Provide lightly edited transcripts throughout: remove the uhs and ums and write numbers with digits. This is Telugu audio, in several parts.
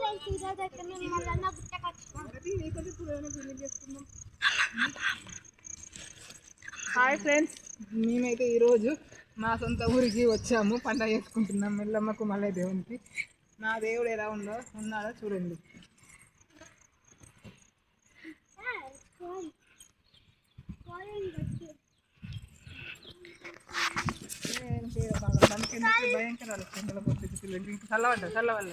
హాయ్ ఫ్రెండ్స్, మేమైతే ఈరోజు మా సొంత ఊరికి వచ్చాము. పండగ చేసుకుంటున్నాం మెల్లమ్మకు మళ్ళీ దేవునికి. నా దేవుడు ఎలా ఉన్నాడో చూడండి. భయంకరాలు చల్లవల్ల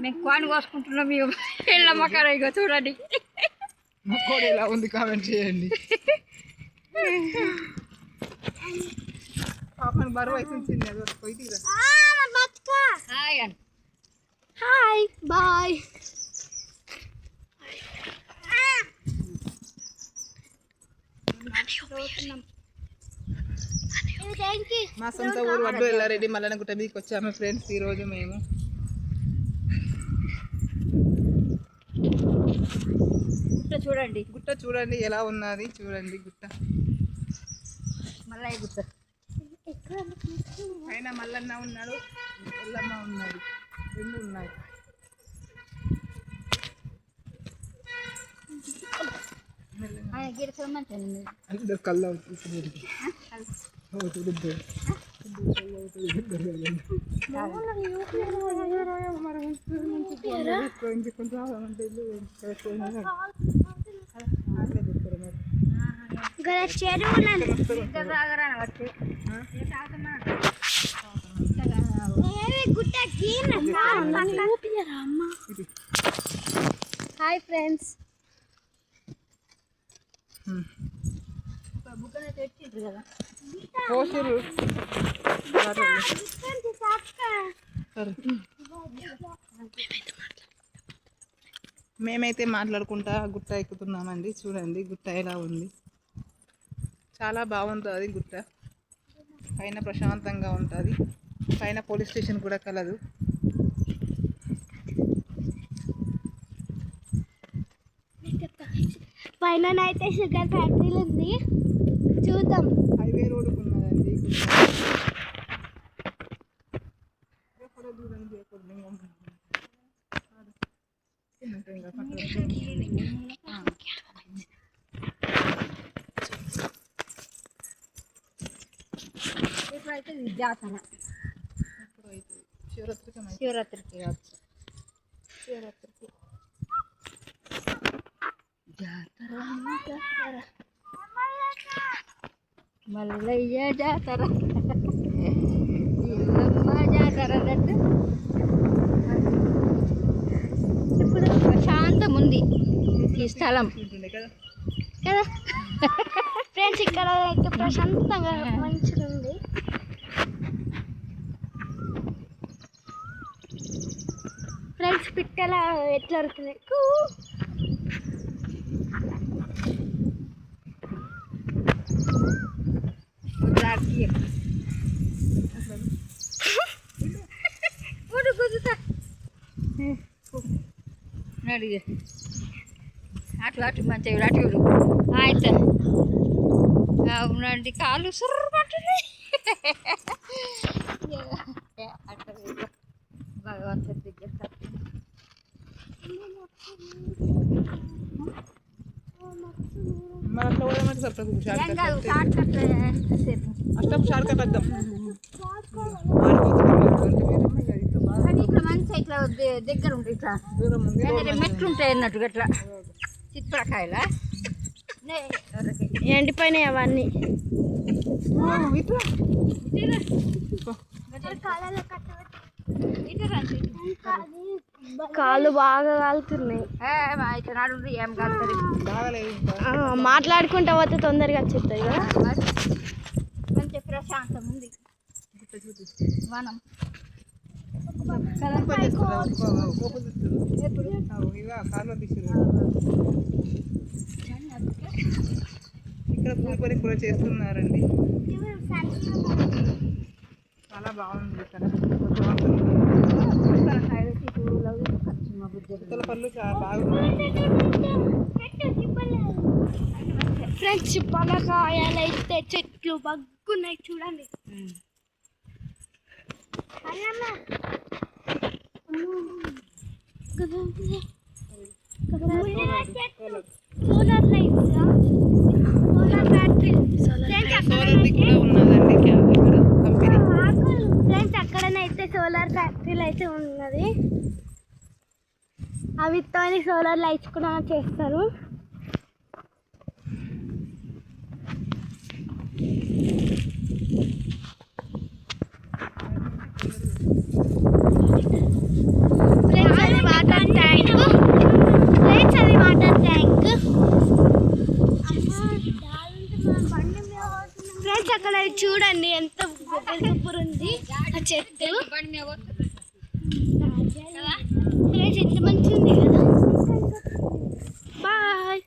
మేము కోని కోసుకుంటున్నాం. ఎల్లమ్మ కాడ ఇగో చూడండి. మా కోడి ఎలా ఉంది కామెంట్ చేయండి. పాపని బరువు అవుతుంది. అది పోయి తీరా. Hi bye. మా సొంత ఊరు వడ్డు ఎల్లారెడ్డి మల్లన్న గుట్ట మీదకి వచ్చాము ఫ్రెండ్స్. ఈరోజు మేము గుట్ట చూడండి ఎలా ఉన్నది చూడండి. గుట్ట మల్లయ్య గుట్ట పైన మల్లన్న ఉన్నాడు, ఎల్లమ్మ ఉన్నది, రెండు ఉన్నాయి. కళ్ళ హాయ్ ఫ్రెండ్స్. మేమైతే మాట్లాడుకుంటా గుట్ట ఎక్కుతున్నామండి. చూడండి గుట్ట ఎలా ఉంది. చాలా బాగుంటుంది గుట్ట. పైన ప్రశాంతంగా ఉంటుంది. పైన పోలీస్ స్టేషన్ కూడా కలదు. పైన అయితే షుగర్ ఫ్యాక్టరీలు ఉంది, చూద్దాం. హైవే రోడ్డు ఉన్నదండి. ఇప్పుడైతే జాతర శివరాత్రికి జాతర మల్లయ్య జాతర, ఎల్లమ్మ జాతర అన్నట్టు. ఇప్పుడు ప్రశాంతం ఉంది ఈ స్థలం కదా ఫ్రెండ్స్. ఇక్కడ ప్రశాంతంగా మంచిగా ఉంది. ఫ్రెండ్స్ పిట్టల ఎట్లా అరుతున్నాయి. అట్లా అటు మంచిగా అటు అయితే అవునండి. కాళ్ళు సుర్రు పట్టున్నాయి. అట్లా భగవంతుడి దగ్గర ఇట్లా మంచిగా ఇట్లా దగ్గర ఉంటాయి. ఇట్లా మెట్లు ఉంటాయి అన్నట్టుగా అట్లా చిత్రకాయల ఎండిపోయినాయి అవన్నీ. కాళ్ళు బాగా కాలుతున్నాయి. ఏం కాలుతుంది. మాట్లాడుకుంటా పోతే తొందరగా వచ్చేస్తాయి కదా. మంచి ప్రశాంతం ఉంది వనం. ఇక్కడ పూరి కూడా చేస్తున్నారండి. చాలా బాగుంది ఇక్కడ. ఉత్తల పళ్ళు చాలా బాగున్నాయి. ఫ్రెండ్స్ పలకాయలు అయితే చెట్లు బగ్గున్నాయి చూడండి. సోలార్ లైట్స్, సోలార్ బ్యాటరీ, సోలార్ది కూడా ఉన్నదండి ఇక్కడ కంపెనీ. ఫ్రెండ్స్ అక్కడనైతే సోలార్ ఫ్యాక్టరీలు అయితే ఉన్నది. అవితో సోలార్ లైట్స్ కూడా చేస్తారు. ఫ్రెండ్స్ అది వాటర్ ట్యాంక్. ఫ్రెండ్స్ అది వాటర్ ట్యాంక్. ఫ్రెండ్స్ అక్కడ చూడండి ఎంత సూపర్ ఉంది ఆ చెట్టు. ఫ్రెండ్స్ ఎంత మంచిగా ఉంది కదా. బాయ్.